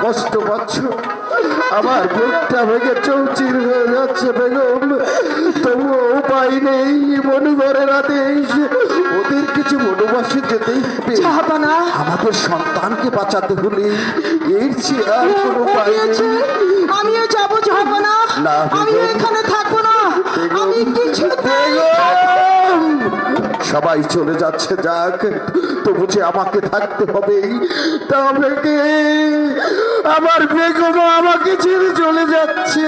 কষ্ট পাচ্ছ, আমার বুকটা ভেঙে চৌচির হয়ে যাচ্ছে বেগম। তবুও উপায় নেই, মনুঘরের আদেশ, ওদের কিছু বনবাসে যেতেই হবে। আমাদের সন্তানকে বাঁচাতে হলে এর চেয়ে আর কোনো উপায় নেই। আমিও যাবো জাহাপানা, আমিও এখানে থাকবো না। আমি কিছু সবাই চলে যাচ্ছে, যাক, তবু যে আমাকে থাকতে হবে। তবে আমার বেগম আমাকে ছেড়ে চলে যাচ্ছে।